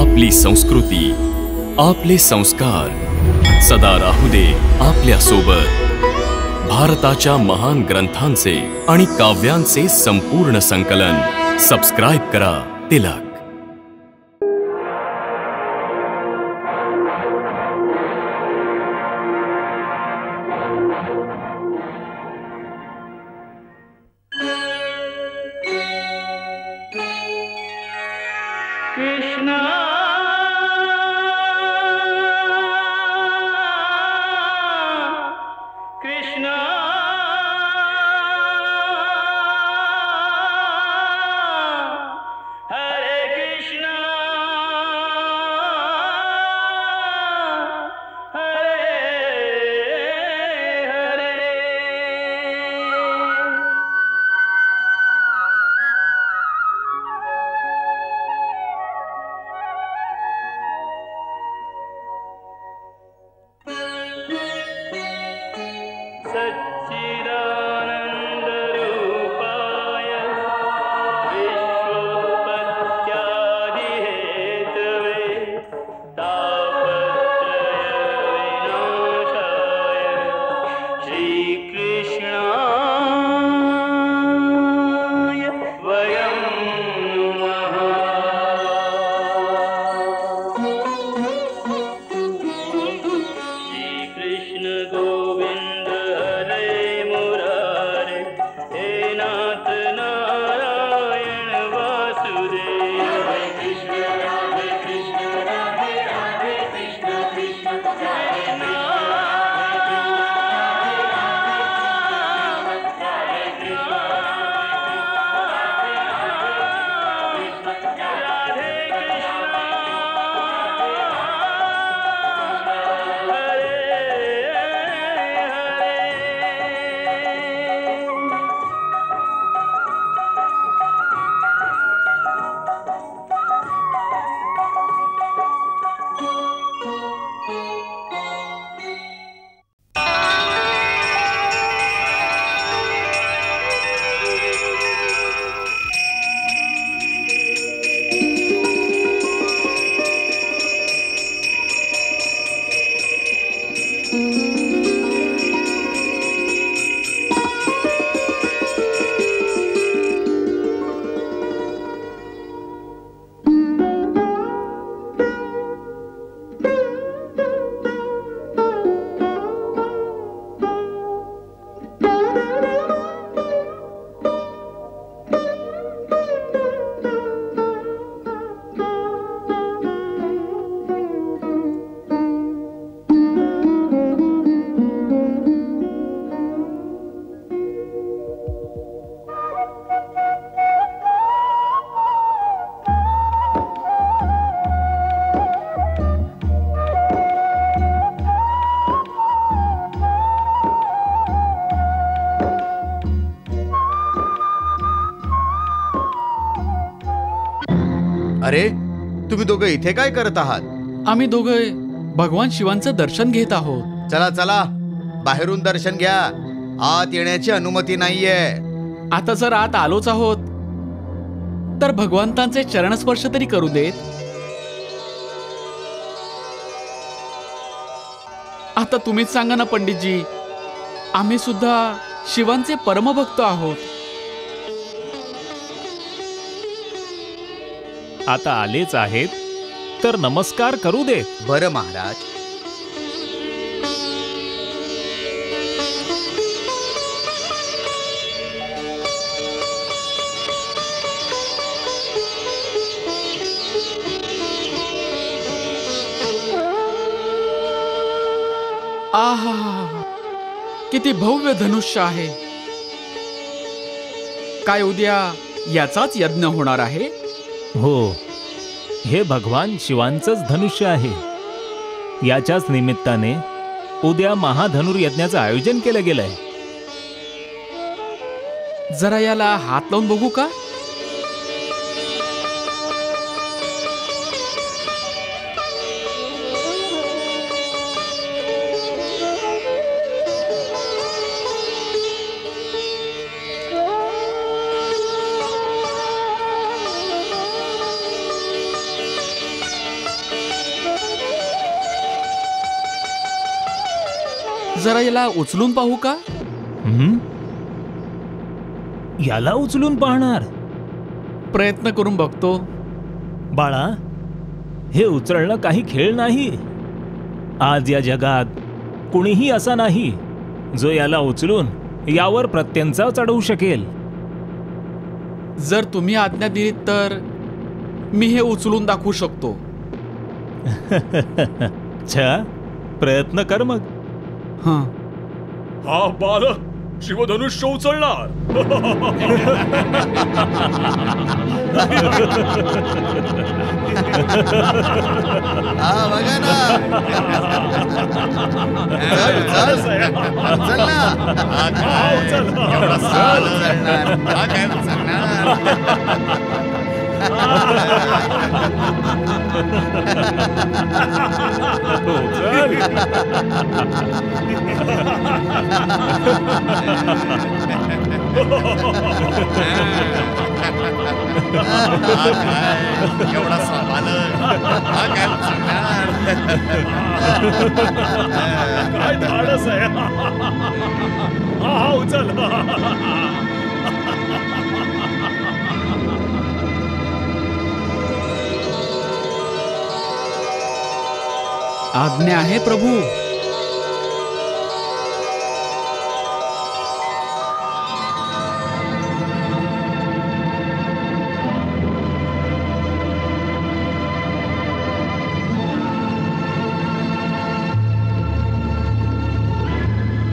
आपली संस्कृती, आपले संस्कार सदा राहू दे आपल्या सोबत. भारताच्या महान ग्रंथांचे आणि काव्यांचे संपूर्ण संकलन. सबस्क्राइब करा तिलक. अरे, तुम्ही दोघं इथे काय करत आहात? आम्ही दोघं भगवान शिवांचं दर्शन घेत आहोत. चला चला, बाहेरून दर्शन घ्या. आत येण्याची अनुमती नाहीये. आता जर आत आलोच आहोत तर भगवंतांचे चरणस्पर्श तरी करू देत. आता तुम्हीच सांगा ना पंडितजी, आम्ही सुद्धा शिवांचे परमभक्त आहोत. आता आलेच आहेत तर नमस्कार करू दे. बरं महाराज. आहा, किती भव्य धनुष्य आहे. काय उद्या याचाच यज्ञ होणार आहे? हो, हे भगवान शिवांचंच धनुष्य आहे. याच्याच निमित्ताने उद्या महाधनुर्यज्ञाचं आयोजन केलं गेलंय. जरा याला हात लावून बघू का? जरा याला उचलून पाहू का? याला उचलून पाहणार? प्रयत्न करून बघतो. बाळा, हे उचलणं काही खेळ नाही. आज या जगात कुणीही असा नाही जो याला उचलून यावर प्रत्यंचा चढवू शकेल. जर तुम्ही आज्ञा दिलीत तर मी हे उचलून दाखवू शकतो. छा, प्रयत्न कर मग. हां. हा बालक शिवधनुष्य उचलणार. हा बघा ना. चल, चल ना. हा काय एवढा साल उचलणार. हा काय उचलणार. एवढा सांभाळलं. हा काय उचलणार. काय धाडस आहे. हा उचल. आज्ञा आहे प्रभू.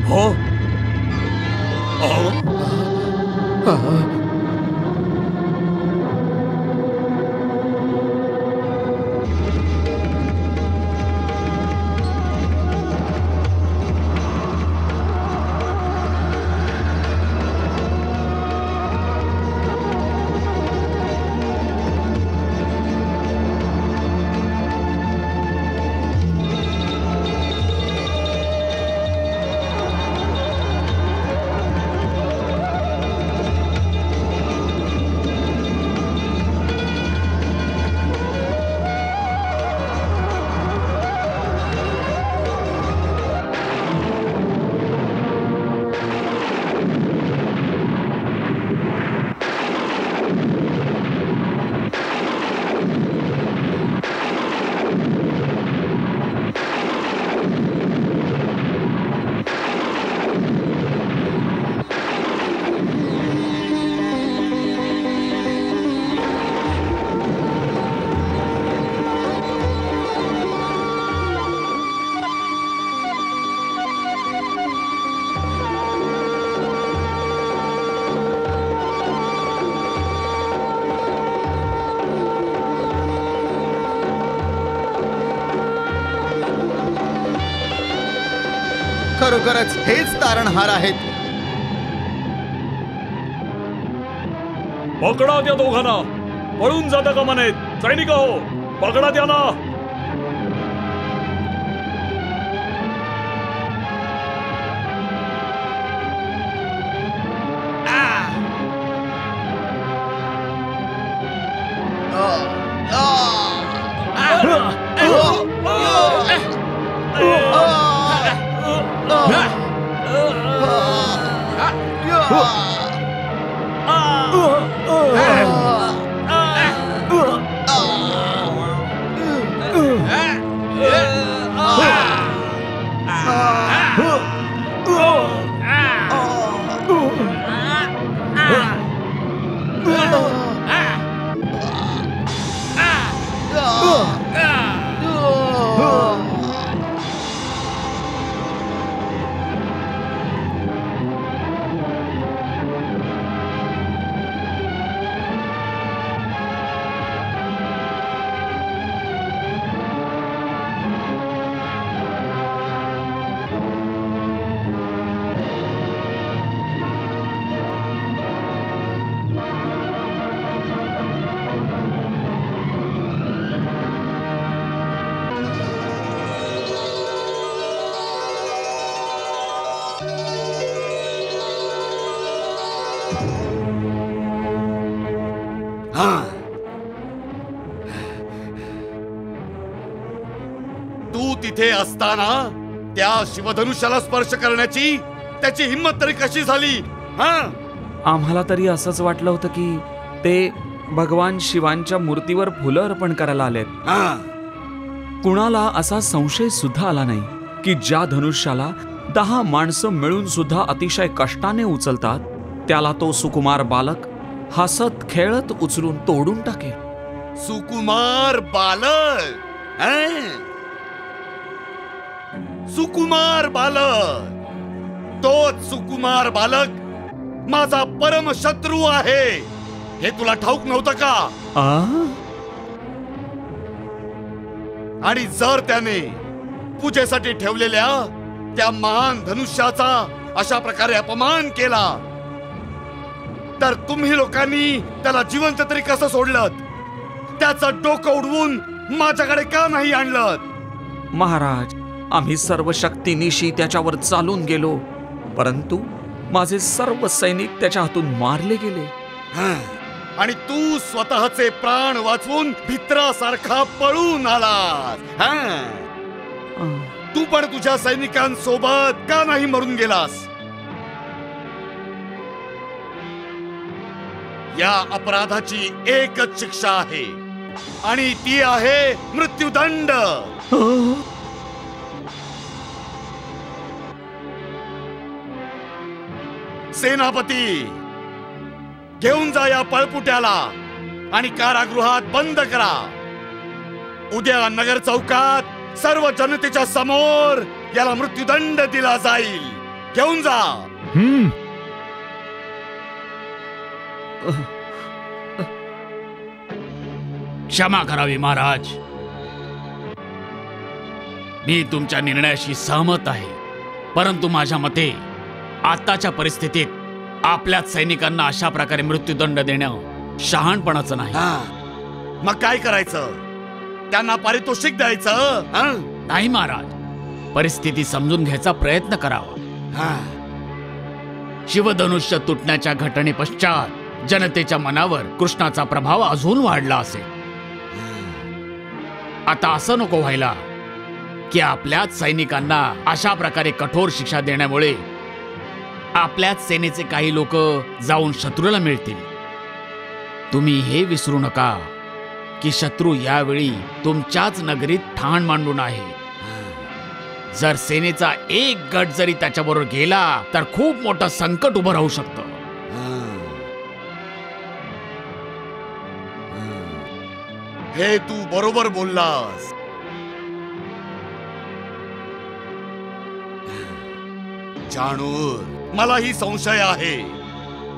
हो. खरोखरच हेच तारणहार आहेत. पकडा त्या दोघांना. पळून जाता कामा नयेत. सैनिक हो, पकडा त्यांना. तू तिथे असताना त्या शिवधनुष्याला स्पर्श करण्याची त्याची हिंमत तरी कशी झाली? आम्हाला तरी असंच वाटलं होतं की ते भगवान शिवांच्या मूर्तीवर फुलं अर्पण करायला आलेत. कुणाला असा संशय सुद्धा आला नाही की ज्या धनुष्याला 10 माणसं मिळून सुद्धा अतिशय कष्टाने उचलतात, त्याला तो सुकुमार बालक हसत खेळत उचलून तोडून टाकेल. सुकुमार बालक, सुकुमार बालक, तोच सुकुमार बालक माझा परम शत्रू आहे, हे तुला ठाऊक नव्हतं का? आणि जर त्याने पूजेसाठी ठेवलेल्या त्या महान धनुष्याचा अशा प्रकारे अपमान केला तर तुम्ही लोकांनी त्याला जिवंत तरी कसं सोडलं? त्याचं डोकं उडवून माझ्याकडे का नाही आणलं? महाराज, आम्ही सर्व शक्तीनिशी त्याच्यावर चालून गेलो, परंतु माझे सर्व सैनिक त्याच्या हातून मारले गेले. आणि तू स्वतःचे प्राण वाचवून भित्रासारखा पळून आलास. तू पण तुझ्या सैनिकांसोबत का नाही मरून गेलास? या अपराधाची एकच शिक्षा आहे आणि ती आहे मृत्यूदंड. सेनापती, घेऊन जा या पळपुट्याला आणि कारागृहात बंद करा. उद्या नगर चौकात सर्व जनतेच्या समोर याला मृत्यूदंड दिला जाईल. घेऊन जा. क्षमा करावी महाराज, मी तुमच्या निर्णयाशी सहमत आहे, परंतु माझ्या मते आताच्या परिस्थितीत आपल्याच सैनिकांना अशा प्रकारे मृत्यूदंड देणं शहाणपणाचं नाही. मग काय करायचं? त्यांना पारितोषिक द्यायचं? नाही महाराज, परिस्थिती समजून घ्यायचा प्रयत्न करावा. शिवधनुष्य तुटण्याच्या घटनेपश्चात जनतेच्या मनावर कृष्णाचा प्रभाव अजून वाढला असेल. आता असं नको व्हायला की आपल्याच सैनिकांना अशा प्रकारे कठोर शिक्षा देण्यामुळे आपल्याच सेनेचे काही लोक जाऊन शत्रूला मिळतील. तुम्ही हे विसरू नका की शत्रू यावेळी तुमच्याच नगरीत ठाण मांडून आहे. जर सेनेचा एक गट जरी त्याच्याबरोबर गेला तर खूप मोठं संकट उभं राहू शकतं. हे तू बरोबर बोललास. जानूर, मलाही संशय आहे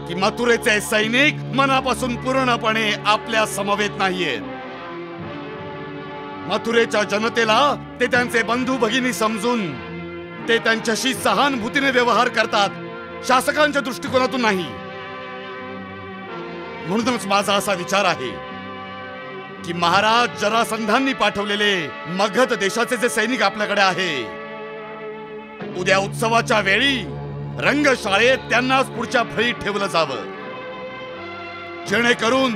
की मथुरेचे सैनिक मनापासून पूर्णपणे आपल्या समवेत नाहीयेत. मथुरेच्या जनतेला ते त्यांचे बंधू भगिनी समजून ते त्यांच्याशी सहानुभूतीने व्यवहार करतात, शासकांच्या दृष्टिकोनातून नाही. म्हणूनच माझा असा विचार आहे की महाराज जरासंधांनी पाठवलेले मगध देशाचे जे सैनिक आपल्याकडे आहे, उद्या उत्सवाच्या वेळी रंगशाळेत त्यांनाच पुढच्या फळीत ठेवलं जावं, जेणेकरून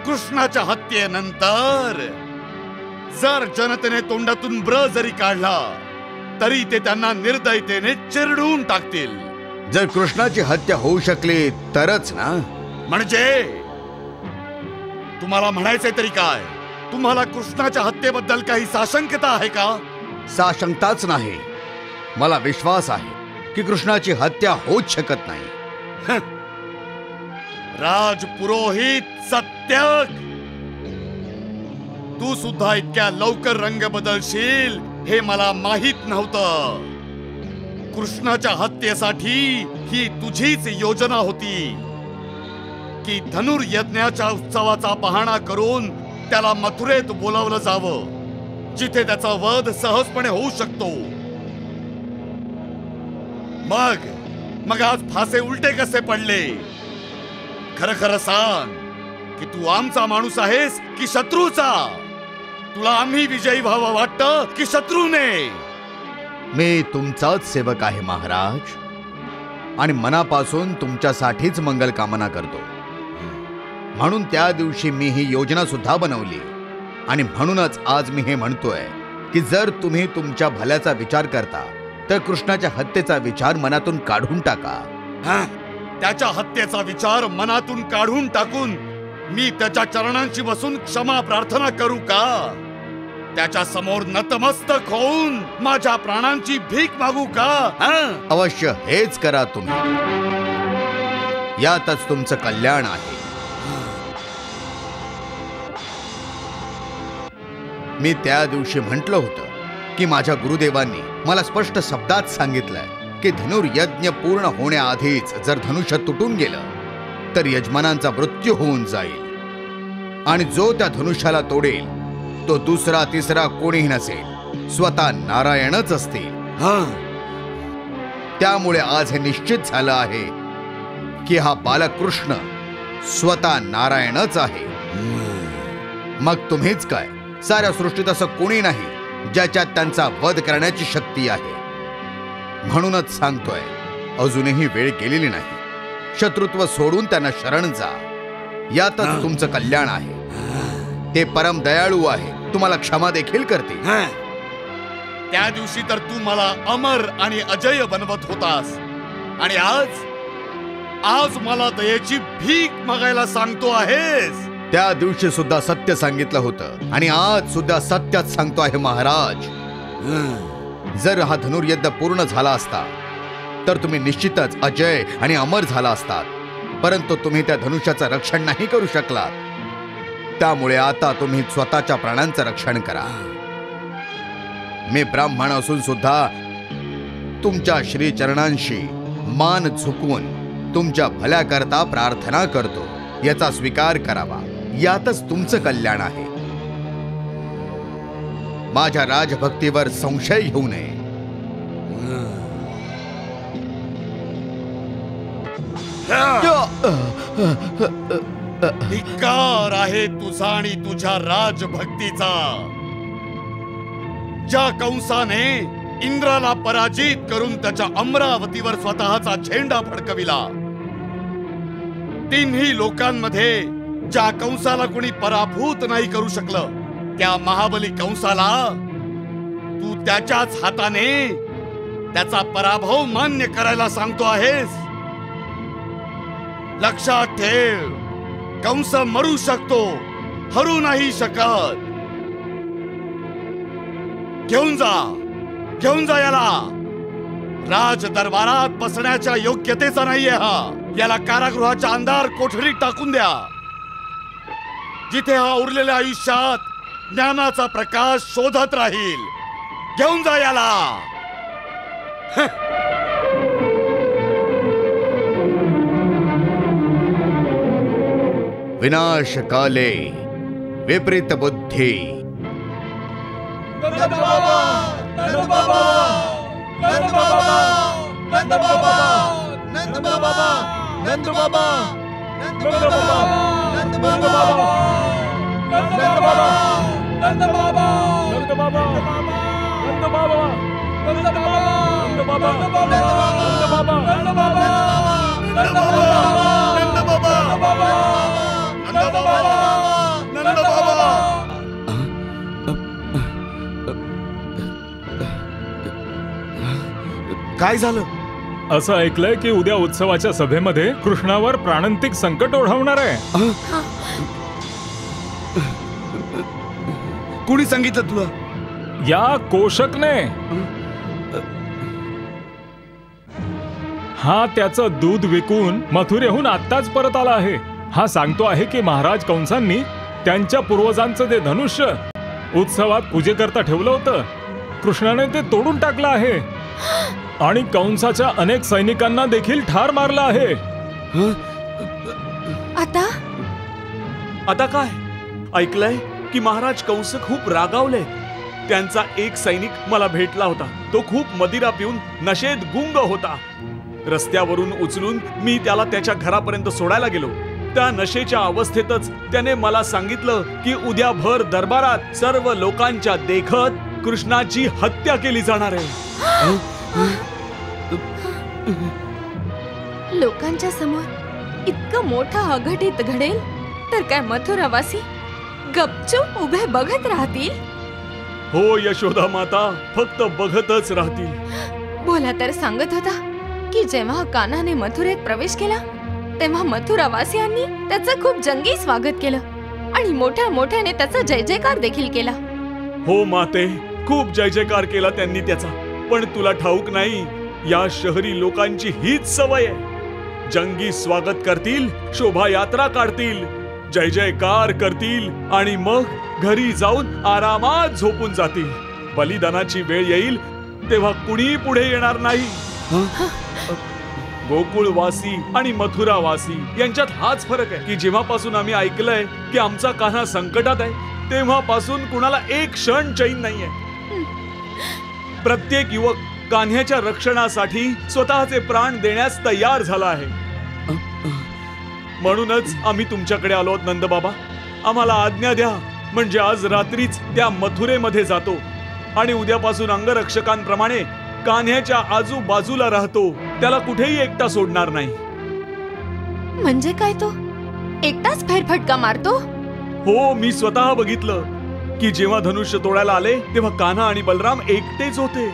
कृष्णाच्या हत्येनंतर जर जनतेने तोंडातून ब्र जरी काढला तरी ते त्यांना निर्दयतेने चिरडून टाकतील. जर कृष्णाची हत्या होऊ शकली तरच ना. म्हणजे तुम्हाला म्हणायचंय तरी काय? तुम्हाला कृष्णाच्या हत्येबद्दल काही साशंकता आहे का? साशंकताच नाही, मला विश्वास आहे की कृष्णाची हत्या होऊच शकत नाही. राजपुरोहित सत्यक, तू सुद्धा इतक्या लवकर रंग बदलशील हे मला माहित नव्हतं. कृष्णाच्या हत्येसाठी ही तुझीच योजना होती की धनुर्यज्ञाच्या उत्सवाचा बहाणा करून त्याला मथुरेत बोलावलं जावं, जिथे त्याचा वध सहजपणे होऊ शकतो. मग आज फासे उलटे कसे पडले? खरं खरं सांग की तू आमचा माणूस आहेस की शत्रूचा? तुला आम्ही विजयी व्हावं वाटतं की शत्रूने? मी तुमचाच सेवक आहे महाराज, आणि मनापासून तुमच्यासाठीच मंगल कामना करतो. म्हणून त्या दिवशी मी ही योजना सुद्धा बनवली, आणि म्हणूनच आज मी हे म्हणतोय की जर तुम्ही तुमच्या भल्याचा विचार करता तर कृष्णाच्या हत्येचा विचार मनातून काढून टाका. त्याच्या हत्येचा विचार मनातून काढून टाकून मी त्याच्या चरणांशी बसून क्षमा प्रार्थना करू का? त्याच्या समोर नतमस्तक होऊन माझ्या प्राणांची भीक मागू का? अवश्य हेच करा तुम्ही. यातच तुमचं कल्याण आहे. मी त्या दिवशी म्हटलं होतं की माझ्या गुरुदेवांनी मला स्पष्ट शब्दात सांगितलंय की धनुर्यज्ञ पूर्ण होण्याआधीच जर धनुष्य तुटून गेलं तर यजमानांचा मृत्यू होऊन जाईल आणि जो त्या धनुष्याला तोडेल तो दुसरा तिसरा कोणीही नसेल, स्वतः नारायणच असतील. त्यामुळे आज हे निश्चित झालं आहे की हा बालक कृष्ण स्वतः नारायणच आहे. मग तुम्हीच काय, साऱ्या सृष्टीत असं कोणी नाही ज्याच्यात त्यांचा वध करण्याची शक्ती आहे. म्हणूनच सांगतोय, अजूनही वेळ गेलेली नाही. शत्रुत्व सोडून त्यांना शरण जा. यातच तुमचं कल्याण आहे. ते परम दयाळू आहे, तुम्हाला क्षमा देखील करते. त्या दिवशी तर तू मला अमर आणि अजय बनवत होतास आणि आज मला दयेची भीक मागायला सांगतो आहेस. त्या दिवशी सुद्धा सत्य सांगितलं होतं आणि आज सुद्धा सत्यच सांगतो आहे महाराज. जर हा धनुर्युद्ध पूर्ण झाला असता तर तुम्ही निश्चितच अजय आणि अमर झाला असतात, परंतु तुम्ही त्या धनुष्याचं रक्षण नाही करू शकलात. त्यामुळे आता तुम्ही स्वतःच्या प्राणांचं रक्षण करा. मी ब्राह्मण असून सुद्धा तुमच्या श्री चरणांशी मान झुकवून तुमच्या भल्याकरता प्रार्थना करतो. याचा स्वीकार करावा. यातच तुमचं कल्याण आहे. माझ्या राजभक्तीवर संशय घेऊ नये. धिक्कार आहे तुझा आणि तुझ्या राजभक्तीचा. ज्या कंसाने इंद्राला पराजित करून त्याच्या अमरावतीवर स्वतःचा झेंडा फडकविला, तिन्ही लोकांमध्ये ज्या कंसाला कोणी पराभूत नाही करू शकलं, त्या महाबली कंसाला तू त्याच्याच हाताने त्याचा पराभव मान्य करायला सांगतो आहेस. लक्षात ठेव, कंस मरू शकतो, हरू नाही शकत. घेऊन जा याला. राज दरबारात बसण्याच्या योग्यतेचा नाहीये हा. याला कारागृहाच्या अंधार कोठडीत टाकून द्या, जिथे हा उरलेल्या आयुष्यात ज्ञानाचा प्रकाश शोधत राहील. घेऊन जा याला. विनाश काले विपरीत बुद्धी. काय झालं? असं ऐकलंय की उद्या उत्सवाच्या सभेमध्ये कृष्णावर प्राणांतिक संकट ओढवणार आहे. कोणी सांगितलं तुला? या कोशकने. हा त्याचं दूध विकून मथुरेहून आत्ताच परत आला आहे. हा सांगतो आहे की महाराज कंसांनी त्यांच्या पूर्वजांचं ते धनुष्य उत्सवात पूजेकरता ठेवलं होतं, कृष्णाने ते तोडून टाकलं आहे आणि कंसाच्या अनेक सैनिकांना देखील ठार मारलं आहे. आता काय ऐकलंय की महाराज कंस खूप रागावले. त्यांचा एक सैनिक मला भेटला होता. तो खूप मदिरा पिऊन नशेत गुंग होता. रस्त्यावरून उचलून मी त्याला त्याच्या घरापर्यंत सोडायला गेलो. त्या नशेच्या अवस्थेतच त्याने मला सांगितलं की उद्या भर दरबारात सर्व लोकांच्या देखत कृष्णाची हत्या केली जाणार आहे. लोकांच्या समोर इतकं मोठं अघटित घडेल तर काय मथुरावासी गपचूप उभे बघत राहतील? हो यशोदा माता, फक्त बघतच राहतील. भोला तर सांगत होता की जेव्हा कान्हाने मथुरेत प्रवेश केला तेव्हा मथुरावासियांनी त्याचं खूप जंगी स्वागत केलं आणि मोठ्या मोठ्याने त्याचा जय जयकार देखील केला. हो माते, खूप जय जयकार केला त्यांनी त्याचा. पण तुला ठाऊक नाही, या शहरी लोकांची हीच सवय आहे. जंगी स्वागत करतील, शोभायात्रा काढतील, जय जयकार करतील आणि मग घरी जाऊन आरामात झोपून जातील. बलिदानाची वेळ येईल तेव्हा कुणी पुढे येणार नाही. गोकुळवासी आणि मथुरावासी यांच्यात हाच फरक आहे की जेव्हापासून आम्ही ऐकलंय की आमचा कान्हा संकटात आहे तेव्हापासून कुणाला एक क्षण चैन नाहीये. प्रत्येक युवक कान्ह्याच्या रक्षणासाठी स्वतःचे प्राण देण्यास तयार झाला आहे. म्हणूनच आम्ही तुमच्याकडे आलो आहोत नंदबाबा. आम्हाला आज्ञा द्या, म्हणजे आज रात्रीच त्या मथुरेमध्ये जातो आणि उद्यापासून अंगरक्षकांप्रमाणे कान्ह्याच्या आजूबाजूला राहतो. त्याला कुठेही एकटा सोडणार नाही. म्हणजे काय, तो एकटाच फेरफटका मारतो? हो, मी स्वतः बघितलं की जेव्हा धनुष्य तोडायला आले तेव्हा कान्हा आणि बलराम एकटेच होते.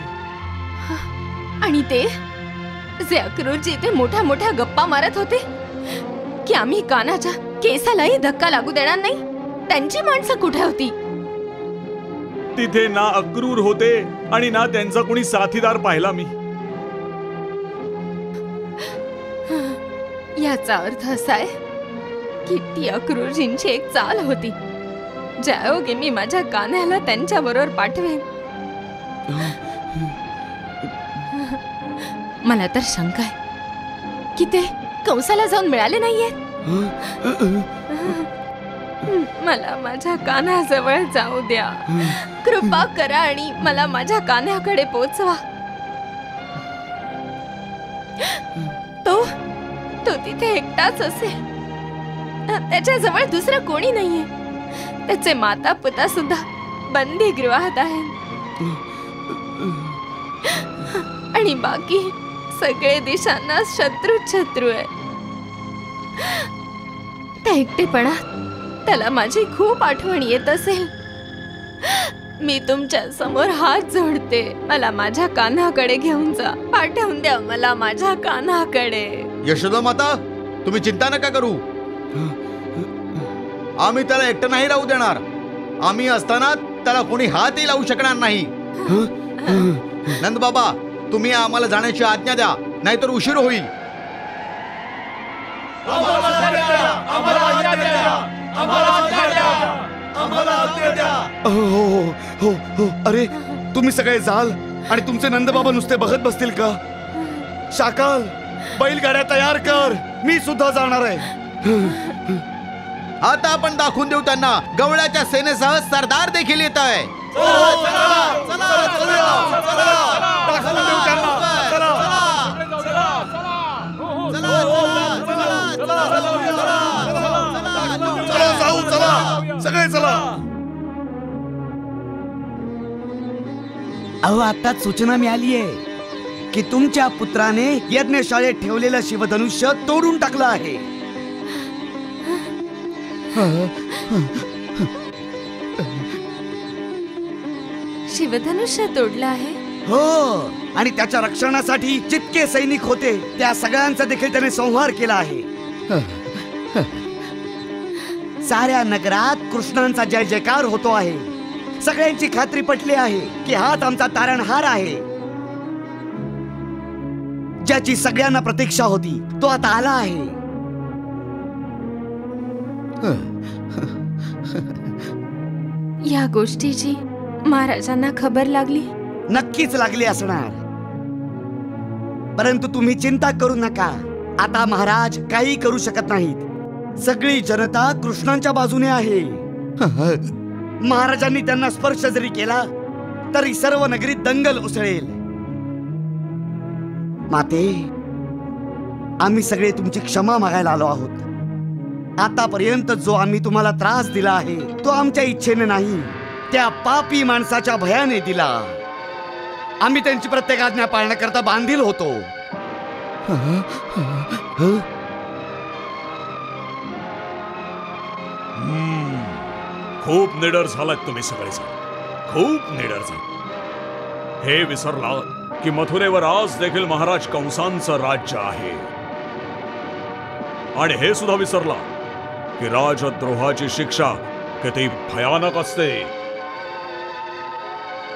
आणि ते जे अक्रूरजी इथे मोठ्या मोठ्या गप्पा मारत होते की आम्ही कान्हाच्या केसालाही धक्का लागू देणार नाही, त्यांची माणसं कुठे होती? तिथे ना अक्रूर होते आणि ना त्यांचा कोणी साथीदार पाहिला मी. याचा अर्थ असा आहे की ती अक्रूरजींची एक चाल होती, ज्यायोगे मी माझ्या कान्ह्याला त्यांच्या बरोबर पाठवेन. मला तर शंका आहे की ते कंसाला जाऊन मिळाले नाहीयेत. मला माझ्या कान्ह्याजवळ जाऊ द्या, कृपा करा आणि मला माझ्या कान्ह्याकडे पोचवा. तो तिथे एकटाच असेल, त्याच्याजवळ दुसरं कोणी नाहीये. त्याचे माता पिता सुद्धा बंदीगृहात आहेत आणि बाकी सगळे दिशांना शत्रू आहे. त्या एकटेपणात त्याला माझी खूप आठवण येत असेल. मी तुमच्या समोर हात जोडते, मला माझ्या कान्हाकडे घेऊन जा, पाठवून द्या मला माझ्या कान्हाकडे. यशोदा माता, तुम्ही चिंता नका करू. आम्ही त्याला एकटं नाही राहू देणार. आम्ही असताना त्याला कोणी हातही लावू शकणार नाही. नंद बाबा, तुम्ही आम्हाला जाण्याची आज्ञा द्या, नाहीतर उशीर होईल. हो, अरे तुम्ही सगळे जाल आणि तुमचे नंदबाबा नुसते बघत बसतील का? शाकाल, बैलगाड्या तयार कर, मी सुद्धा जाणार आहे. आता आपण दाखवून देऊ त्यांना, गवळ्याच्या सेनेसह सरदार देखील येत आहे. सगळे चला. अहो, आता सूचना मिळाली आहे की तुमच्या पुत्राने यज्ञशाळेत ठेवलेलं शिवधनुष्य तोडून टाकलं आहे. शिवधनुष्य तोडलं आहे? हो, आणि त्याच्या रक्षणासाठी जितके सैनिक होते त्या सगळ्यांचा देखील त्याने संहार केला आहे. साऱ्या नगरात कृष्णांचा जय जयकार होतो आहे. सगळ्यांची खात्री पटली आहे की हाच आमचा तारणहार आहे. ज्याची सगळ्यांना प्रतीक्षा होती तो आता आला आहे. या गोष्टीची महाराजांना खबर लागली? नक्कीच लागली असणार, परंतु तुम्ही चिंता करू नका. आता महाराज काही करू शकत नाहीत. सगळी जनता कृष्णांच्या बाजूने आहे. महाराजांनी त्यांना स्पर्श जरी केला तरी सर्व नगरीत दंगल उसळेल. माते, आम्ही सगळे तुमची क्षमा मागायला आलो आहोत. आतापर्यंत जो आम्ही तुम्हाला त्रास दिला आहे तो आमच्या इच्छेने नाही, त्या पापी माणसाच्या भयाने दिला. आम्ही त्यांची प्रत्येक आज्ञा पाळण्याकरता बांधील होतो. खूप निडर झालात तुम्ही सगळेजण, खूप निडर झाला. हे विसरला की मथुरेवर आज देखील महाराज कंसांचं राज्य आहे, आणि हे सुद्धा विसरला की राजद्रोहाची शिक्षा किती भयानक असते.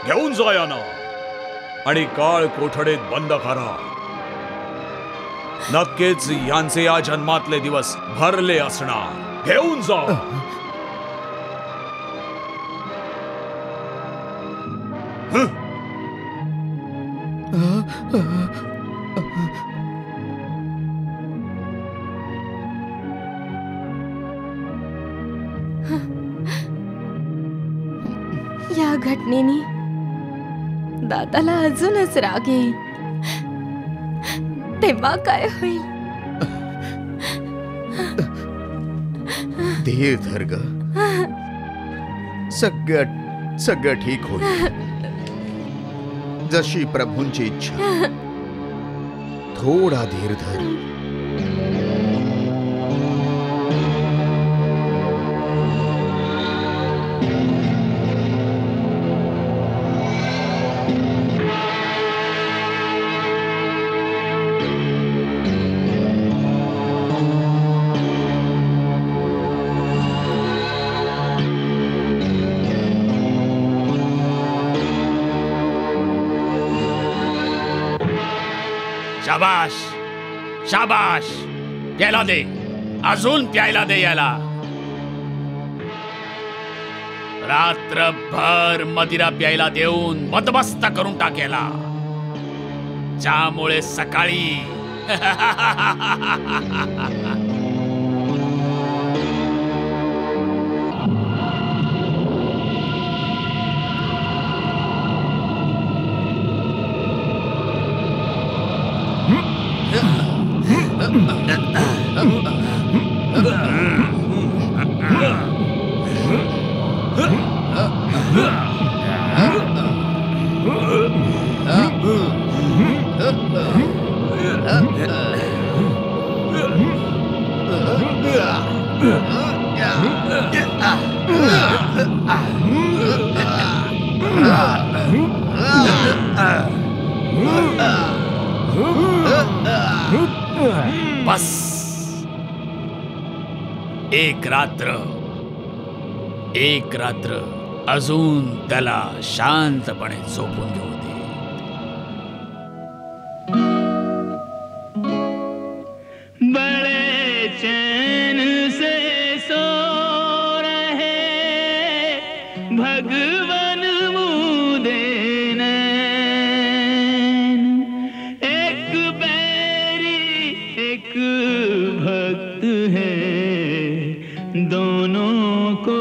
घेऊन जा यांना आणि काळ कोठडीत बंद करा. नक्कीच यांचे या जन्मातले दिवस भरले असणार. घेऊन जा. या घटनेने दादाला अजूनच राग येईल. तेव्हा काय होईल? धीर धर ग. सगळं ठीक होईल. जशी प्रभूंची इच्छा. थोडा धीर धर. शाबाश शाबाश. प्यायला दे, अजून प्यायला दे याला. रात्रभर मदिरा प्यायला देऊन मदमस्त करून टाकेला, ज्यामुळे सकाळी बस एक रात्र अजून त्याला शांतपणे झोपून घेऊ दे. बड़े चैन से सो रहे भगवान मुदे नैन, एक बैरी एक भक्त है, दोनों को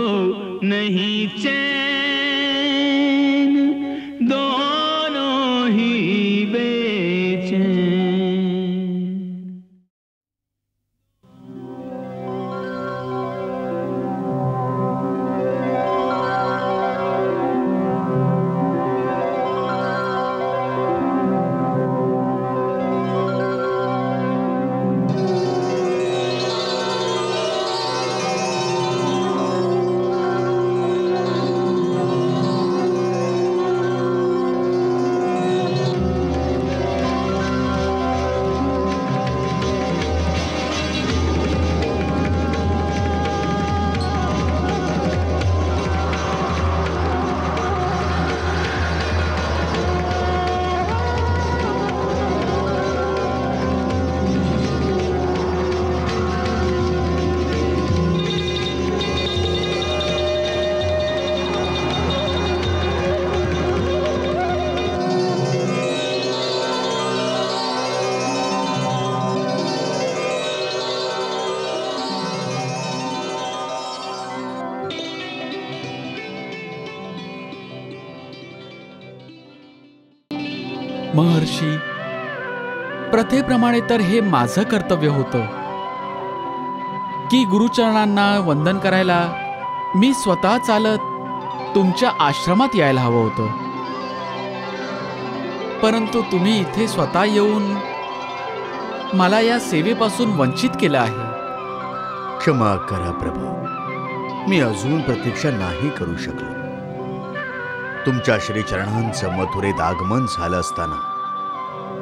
नहीं चैन, दोनों ही बेचैन. महर्षी, प्रथेप्रमाणे तर हे माझं कर्तव्य होतं की गुरुचरणांना वंदन करायला मी स्वतः चालत तुमच्या आश्रमात यायला हवं होतं. परंतु तुम्ही इथे स्वतः येऊन मला या सेवेपासून वंचित केलं आहे. क्षमा करा प्रभू, मी अजून प्रतीक्षा नाही करू शकलो. तुमच्या श्रीचरणांचं मथुरेत आगमन झालं असताना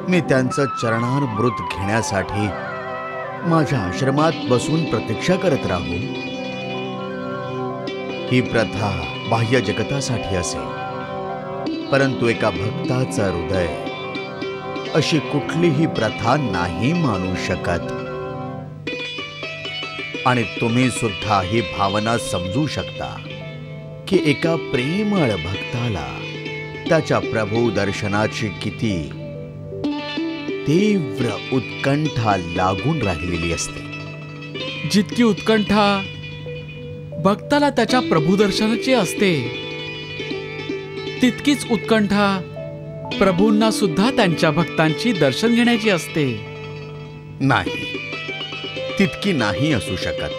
मी त्यांचं चरणामृत घेण्यासाठी माझ्या आश्रमात बसून प्रतीक्षा करत राहू? ही प्रथा बाह्य जगतासाठी असेल, परंतु एका भक्ताचं हृदय अशी कुठलीही प्रथा नाही मानू शकत. आणि तुम्ही सुद्धा ही भावना समजू शकता की एका प्रेमळ भक्ताला त्याच्या प्रभू दर्शनाची किती तीव्र उत्कंठा लागून राहिलेली असते. जितकी उत्कंठा भक्ताला त्याच्या प्रभुदर्शनाची असते, तितकीच उत्कंठा प्रभूंना सुद्धा त्यांच्या भक्तांची दर्शन घेण्याची असते. नाही, तितकी नाही असू शकत.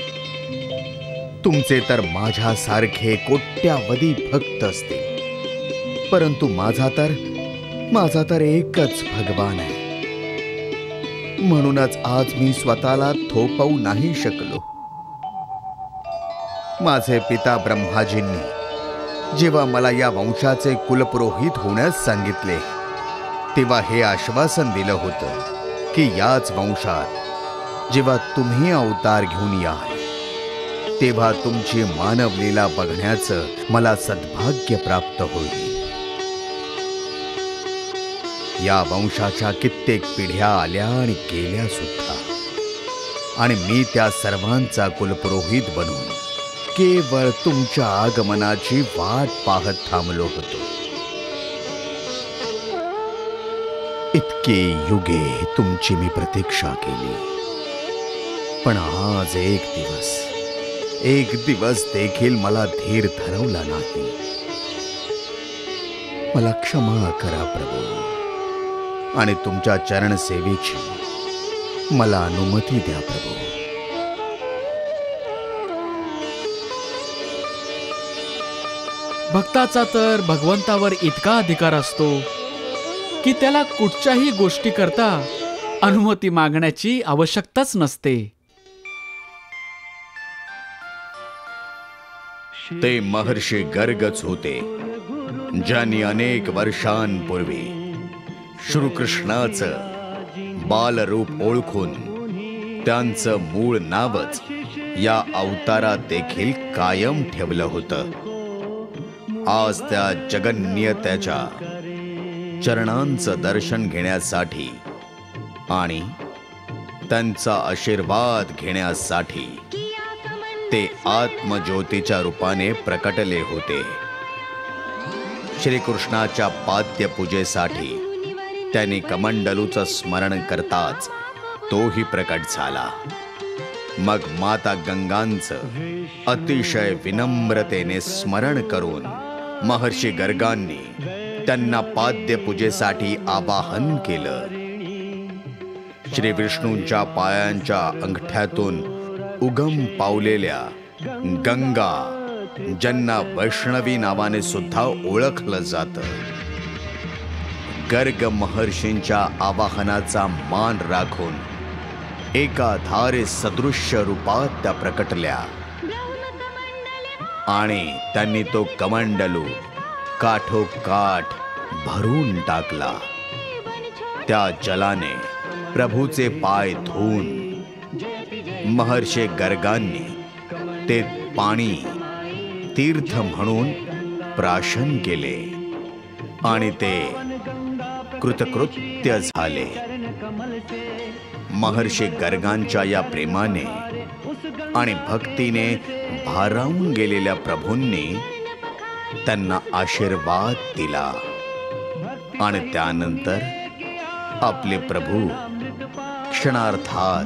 तुमचे तर माझ्यासारखे कोट्यावधी भक्त असतील, परंतु माझा तर एकच भगवान आहे. म्हणूनच आज मी स्वतःला थोपवू नाही शकलो. माझे पिता ब्रह्माजींनी जेव्हा मला या वंशाचे कुलपुरोहित होण्यास सांगितले, तेव्हा हे आश्वासन दिलं होतं की याच वंशात जेव्हा तुम्ही अवतार घेऊन याल, तेव्हा तुमची मानवलीला बघण्याचं मला सद्भाग्य प्राप्त होईल. या वंशाच्या कित्येक पिढ्या आल्या आणि गेल्या सुद्धा, आणि मी त्या सर्वांचा कुलपुरोहित बनून केवळ तुमच्या आगमनाची वाट पाहत थांबलो होतो. इतके युगे तुमची मी प्रतीक्षा केली, पण आज एक दिवस देखील मला धीर धरवला नाही. मला क्षमा करा प्रभू, आणि तुमच्या चरण सेवेची मला अनुमती द्या प्रभू. भक्ताचा तर भगवंतावर इतका अधिकार असतो की त्याला कुठच्याही गोष्टी करता अनुमती मागण्याची आवश्यकताच नसते. ते महर्षी गर्गच होते, ज्यांनी अनेक वर्षांपूर्वी श्रीकृष्णाचं बालरूप ओळखून त्यांचं मूळ नावच या अवतारात देखील कायम ठेवलं होतं. आज त्या जगन्यतेच्या चरणांचं दर्शन घेण्यासाठी आणि त्यांचा आशीर्वाद घेण्यासाठी ते आत्मज्योतीच्या रूपाने प्रकटले होते. श्रीकृष्णाच्या पाद्यपूजेसाठी त्यांनी कमंडलूचं स्मरण करताच तोही प्रकट झाला. मग माता गंगांचं अतिशय विनम्रतेने स्मरण करून महर्षी गर्गांनी त्यांना पाद्यपूजेसाठी आवाहन केलं. श्री विष्णूंच्या पायांच्या अंगठ्यातून उगम पावलेल्या गंगा, ज्यांना वैष्णवी नावाने सुद्धा ओळखलं जातं, गर्ग महर्षींच्या आवाहनाचा मान राखून एका धारे सदृश्य रूपात त्या प्रकटल्या आणि त्यांनी तो कमंडलू काठोकाठ भरून टाकला. त्या जलाने प्रभूचे पाय धुवून महर्षी गर्गांनी ते पाणी तीर्थ म्हणून प्राशन केले आणि ते कृतकृत्य झाले. महर्षी गर्गांच्या या प्रेमाने आणि भक्तीने भारावून गेलेल्या प्रभूंनी त्यांना आशीर्वाद दिला आणि त्यानंतर आपले प्रभू क्षणार्धात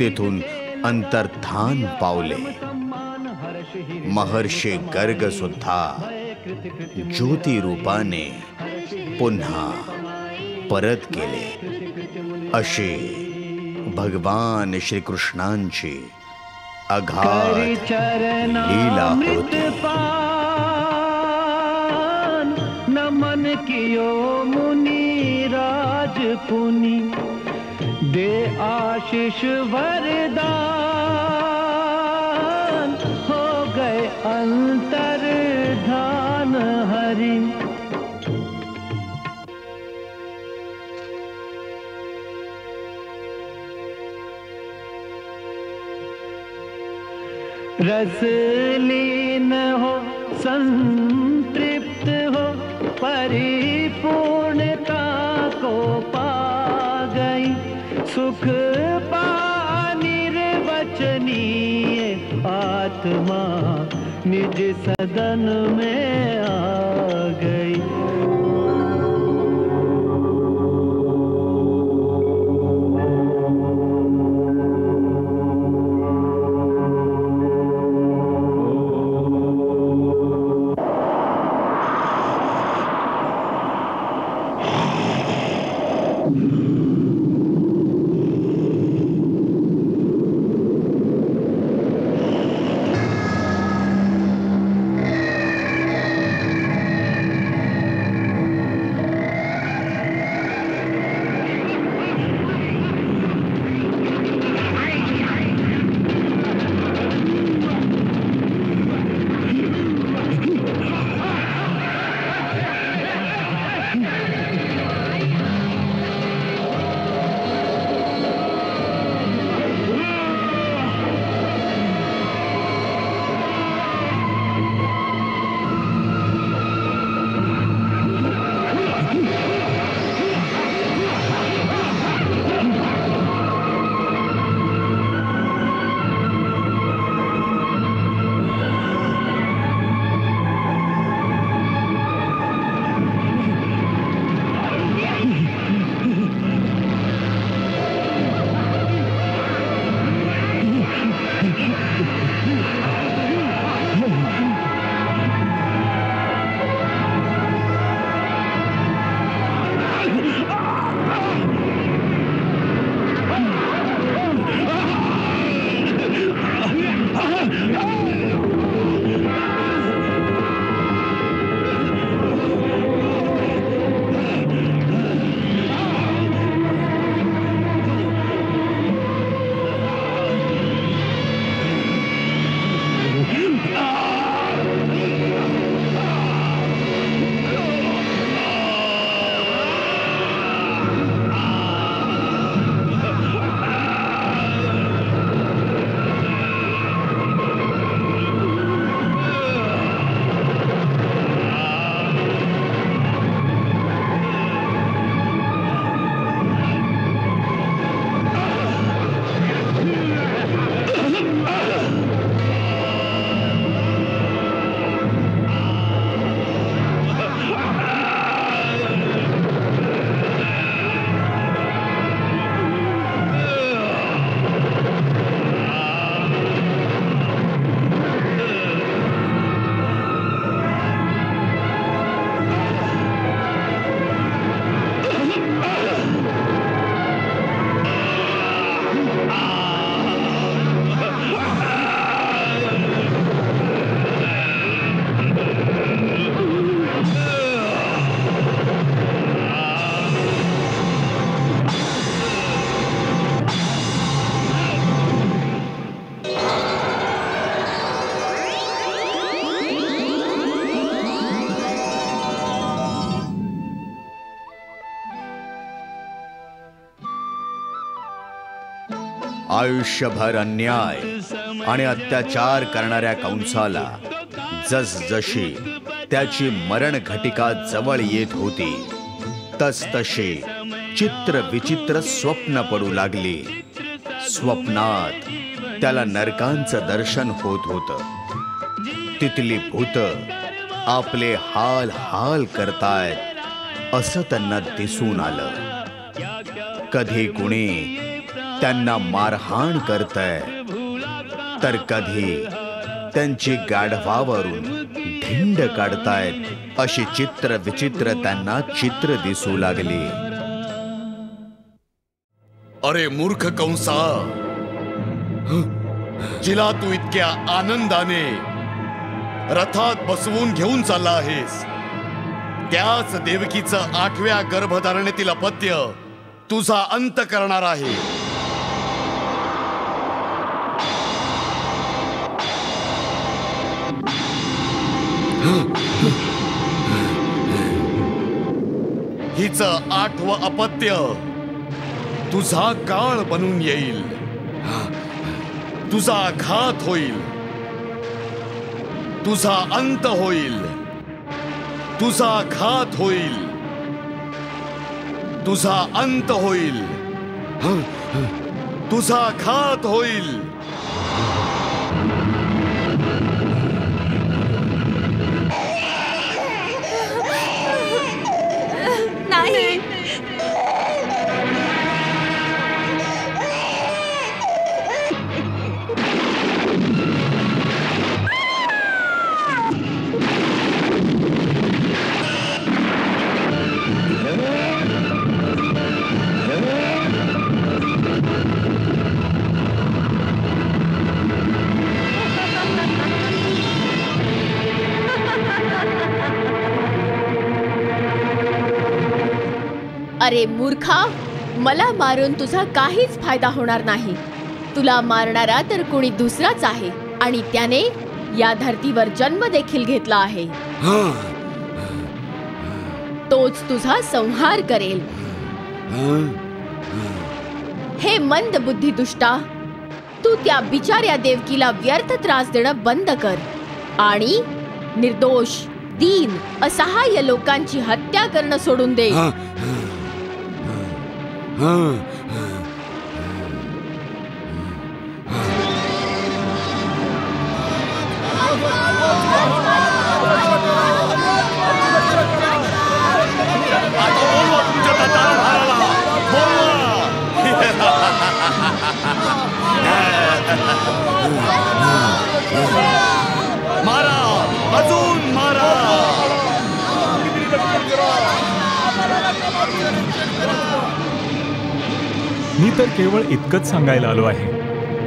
तेथून अंतर्धान पावले. महर्षी गर्ग सुद्धा ज्योती रूपाने पुन्हा परत गेले. अशी भगवान श्रीकृष्णांची अगाध लीला होती. नमन कियो मुनि राज पुनि, दे आशीष वरदान, हो गए अंतर्धान हरि. रसलीन हो संतृप्त हो परिपूर्णता को पा गई सुख पा निर्वचनीय आत्मा निज सदन में आ गई। आयुष्यभर अन्याय आणि अत्याचार करणाऱ्या कंसाला जसजशी त्याची मरण घटिका जवळ येत होती तसतशी चित्र विचित्र स्वप्न पडू लागली। स्वप्नात त्याला नरकांचं दर्शन होत होतं। तिथली भूत आपले हाल हाल करतायत असं त्यांना दिसून आलं। कधी कुणी त्यांना मारहाण करतंय तर कधी त्यांची गाढवावरून धिंड काढतायत अशी चित्र विचित्र त्यांना चित्र दिसू लागली। अरे मूर्ख कंसा, जिला तू इतक्या आनंदाने रथात बसवून घेऊन चालला आहेस त्याच देवकीचं 8व्या गर्भधारणेतील अपत्य तुझा अंत करणार आहे। हिचं 8वं अपत्य तुझा काळ बनून येईल, तुझा घात होईल तुझा अंत होईल, तुझा घात होईल, तुझा अंत होईल, तुझा घात होईल. नाही. अरे मूर्खा, मला मारून तुझा काहीच फायदा होणार नाही. तुला मारणारा तर कोणी दुसराच आहे आणि त्याने या धर्तीवर जन्म देखील घेतला आहे. तोच तुझा संहार करेल. हे मंद बुद्धी दुष्टा, तू त्या बिचाऱ्या देवकीला व्यर्थ त्रास देणं बंद कर आणि निर्दोष, दीन, असहाय्य लोकांची हत्या करणं सोडून दे. मारा, अजून मारा. मी तर केवळ इतकंच सांगायला आलो आहे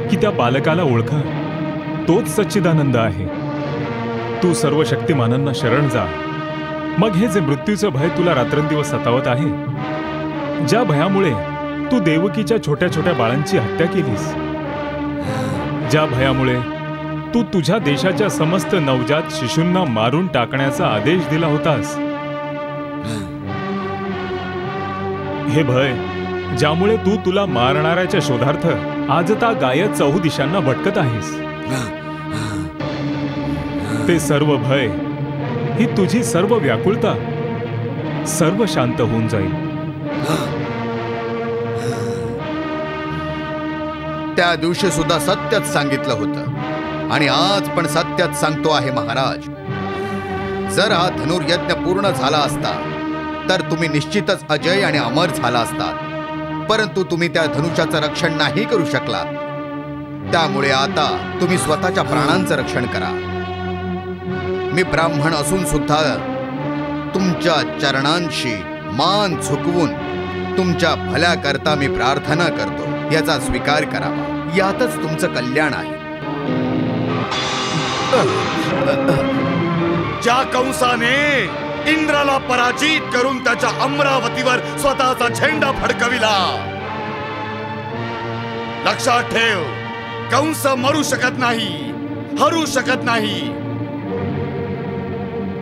की त्या बालकाला ओळखा. तोच सच्चिदानंद आहे. तू सर्व शक्तिमानांना शरण जा. मग हे जे मृत्यूचं भय तुला रात्रंदिवस सतावत आहे, ज्या भयामुळे तू देवकीच्या छोट्या छोट्या बाळांची हत्या केलीस, ज्या भयामुळे तू तुझ्या देशाच्या समस्त नवजात शिशूंना मारून टाकण्याचा आदेश दिला होतास, हे भय ज्यामुळे तू तुला मारणाऱ्याच्या शोधार्थ आजता गायत चहू दिशांना भटकत आहेस, ते सर्व भय, ही तुझी सर्व व्याकुळता सर्व शांत होऊन जाईल. त्या दिवशी सुद्धा सत्यच सांगितलं होतं आणि आज पण सत्यच सांगतो आहे महाराज. जर हा धनुर्यज्ञ पूर्ण झाला असता तर तुम्ही निश्चितच अजय आणि अमर झाला असतात, परंतु तुम्ही त्या धनुष्याचं रक्षण नाही करू शकला. त्यामुळे आता तुम्ही स्वतःच्या प्राणांचं रक्षण करा. मी ब्राह्मण असून सुद्धा तुमच्या चरणांशी मान झुकवून तुमच्या भल्याकरता मी प्रार्थना करतो. याचा स्वीकार करावा. यातच तुमचं कल्याण आहे. ज्या कंसाने इंद्राला पराजित करून त्याच्या अमरावतीवर स्वतःचा झेंडा फडकविला, लक्षात ठेव, कंस मरू शकत नाही, हरू शकत नाही.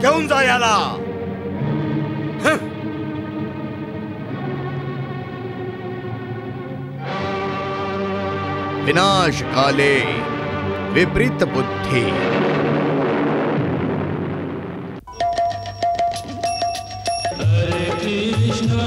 घेऊन जा याला. विनाश काले विपरीत बुद्धी. हरे कृष्णा